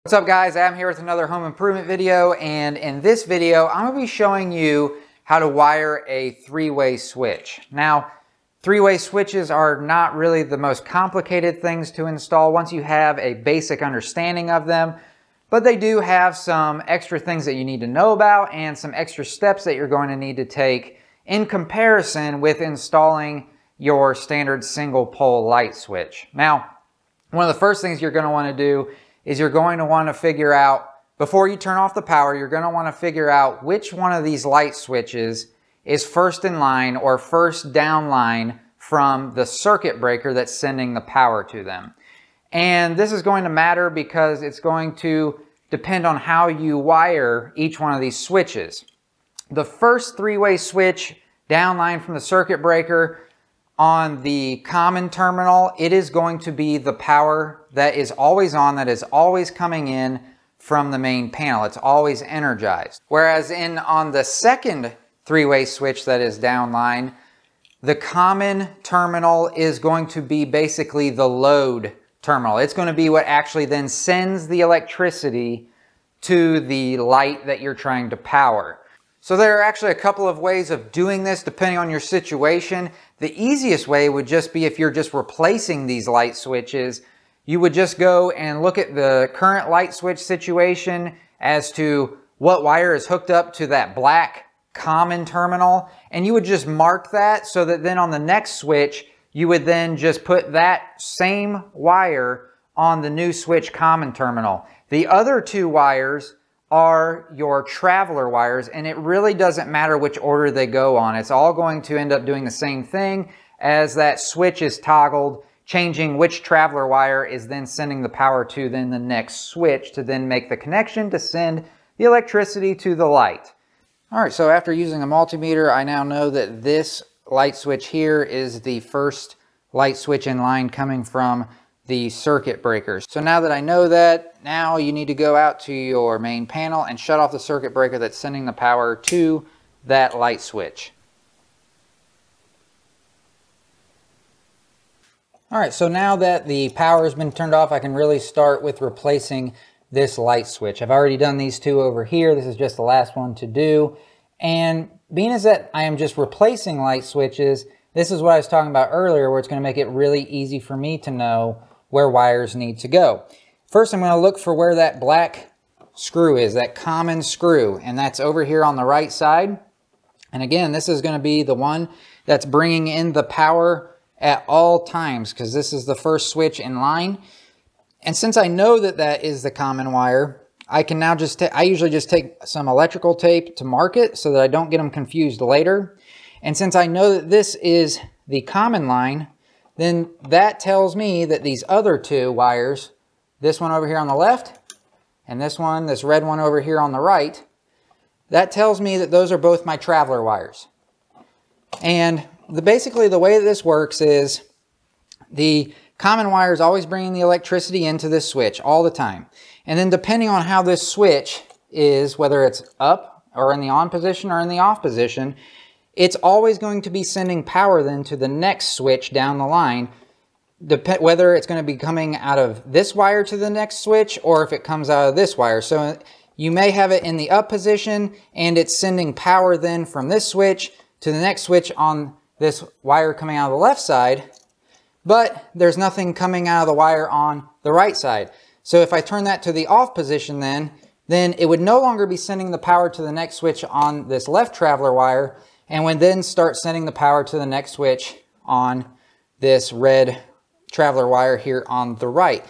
What's up guys, I'm here with another home improvement video, and in this video I'm going to be showing you how to wire a three-way switch. Now, three-way switches are not really the most complicated things to install once you have a basic understanding of them, but they do have some extra things that you need to know about and some extra steps that you're going to need to take in comparison with installing your standard single pole light switch. Now, one of the first things you're going to want to do is you're going to want to figure out, before you turn off the power, you're going to want to figure out which one of these light switches is first in line or first down line from the circuit breaker that's sending the power to them. And this is going to matter because it's going to depend on how you wire each one of these switches. The first three-way switch down line from the circuit breaker, on the common terminal, it is going to be the power that is always on, that is always coming in from the main panel. It's always energized. Whereas on the second three-way switch that is downline, the common terminal is going to be basically the load terminal. It's going to be what actually then sends the electricity to the light that you're trying to power. So there are actually a couple of ways of doing this depending on your situation. The easiest way would just be if you're just replacing these light switches, you would just go and look at the current light switch situation as to what wire is hooked up to that black common terminal, and you would just mark that so that then on the next switch, you would then just put that same wire on the new switch common terminal. The other two wires are your traveler wires, and it really doesn't matter which order they go on. It's all going to end up doing the same thing as that switch is toggled, changing which traveler wire is then sending the power to then the next switch to then make the connection to send the electricity to the light. All right, so after using a multimeter, I now know that this light switch here is the first light switch in line coming from the circuit breakers. So now that I know that, now you need to go out to your main panel and shut off the circuit breaker that's sending the power to that light switch. All right, so now that the power has been turned off, I can really start with replacing this light switch. I've already done these two over here. This is just the last one to do. And being as that I am just replacing light switches, this is what I was talking about earlier, where it's going to make it really easy for me to know where wires need to go. First, I'm going to look for where that black screw is, that common screw, and that's over here on the right side. And again, this is going to be the one that's bringing in the power at all times, because this is the first switch in line. And since I know that that is the common wire, I can now just I usually just take some electrical tape to mark it so that I don't get them confused later. And since I know that this is the common line, then that tells me that these other two wires, this one over here on the left and this one, this red one over here on the right, that tells me that those are both my traveler wires. And basically the way that this works is the common wire is always bringing the electricity into this switch all the time. And then depending on how this switch is, whether it's up or in the on position or in the off position, it's always going to be sending power then to the next switch down the line, whether it's going to be coming out of this wire to the next switch or if it comes out of this wire. So you may have it in the up position and it's sending power then from this switch to the next switch on this wire coming out of the left side, but there's nothing coming out of the wire on the right side. So if I turn that to the off position then it would no longer be sending the power to the next switch on this left traveler wire, and would then start sending the power to the next switch on this red traveler wire here on the right.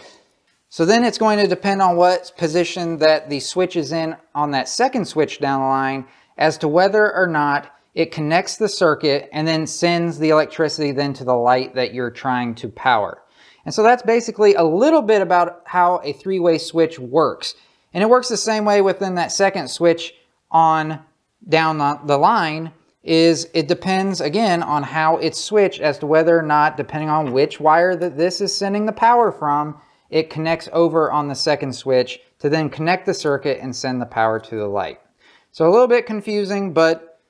So then it's going to depend on what position that the switch is in on that second switch down the line as to whether or not it connects the circuit and then sends the electricity then to the light that you're trying to power. And so that's basically a little bit about how a three-way switch works. And it works the same way within that second switch on down the line. It depends again on how it's switched as to whether or not, depending on which wire that this is sending the power from, it connects over on the second switch to then connect the circuit and send the power to the light. So a little bit confusing, but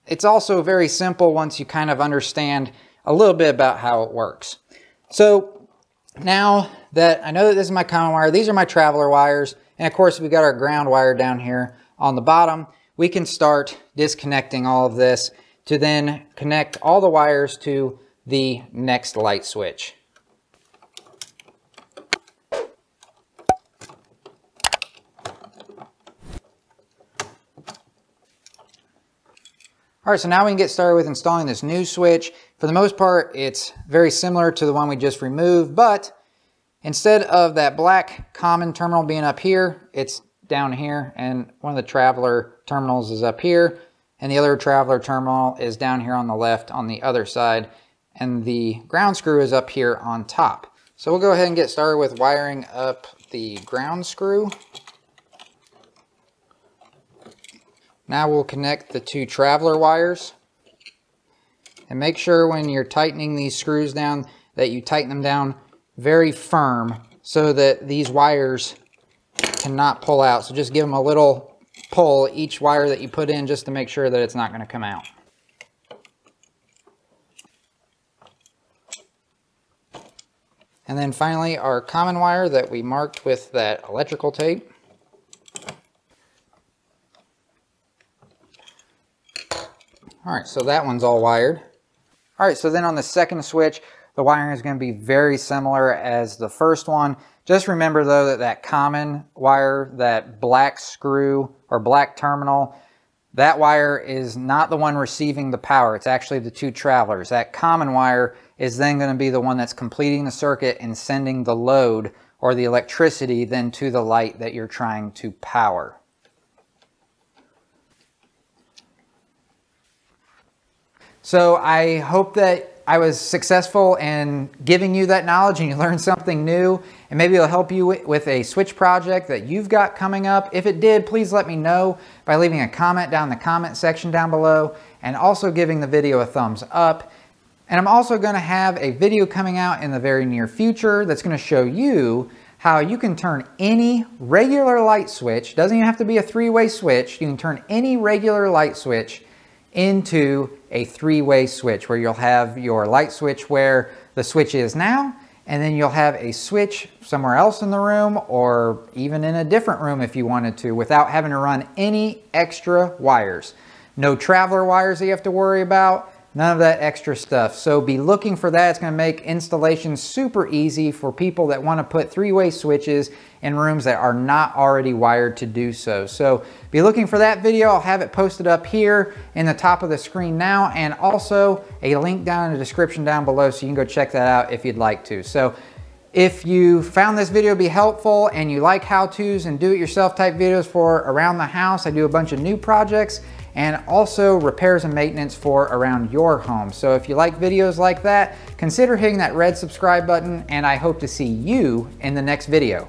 it's also very simple once you kind of understand a little bit about how it works. So now that I know that this is my common wire, these are my traveler wires, And of course, we've got our ground wire down here on the bottom. We can start disconnecting all of this to then connect all the wires to the next light switch. All right, so now we can get started with installing this new switch. For the most part, it's very similar to the one we just removed, but instead of that black common terminal being up here, it's down here, and one of the traveler terminals is up here, and the other traveler terminal is down here on the left on the other side, and the ground screw is up here on top. So we'll go ahead and get started with wiring up the ground screw. Now we'll connect the two traveler wires, and make sure when you're tightening these screws down that you tighten them down very firm so that these wires cannot pull out. So just give them a little pull each wire that you put in just to make sure that it's not going to come out. And then finally our common wire that we marked with that electrical tape. All right, so that one's all wired. All right, so then on the second switch, the wiring is going to be very similar as the first one. Just remember though that that common wire, that black screw or black terminal, that wire is not the one receiving the power. It's actually the two travelers. That common wire is then going to be the one that's completing the circuit and sending the load or the electricity then to the light that you're trying to power. So I hope that I was successful in giving you that knowledge and you learned something new, and maybe it'll help you with a switch project that you've got coming up. If it did, please let me know by leaving a comment down in the comment section down below, and also giving the video a thumbs up. And I'm also going to have a video coming out in the very near future that's going to show you how you can turn any regular light switch, doesn't even have to be a three-way switch, you can turn any regular light switch into a three-way switch where you'll have your light switch where the switch is now, and then you'll have a switch somewhere else in the room or even in a different room if you wanted to, without having to run any extra wires. No traveler wires that you have to worry about, none of that extra stuff. So be looking for that. It's going to make installation super easy for people that want to put three-way switches in rooms that are not already wired to do so. So be looking for that video. I'll have it posted up here in the top of the screen now, and also a link down in the description down below so you can go check that out if you'd like to. So if you found this video to be helpful and you like how-tos and do-it-yourself type videos for around the house, I do a bunch of new projects and also repairs and maintenance for around your home. So if you like videos like that, consider hitting that red subscribe button, and I hope to see you in the next video.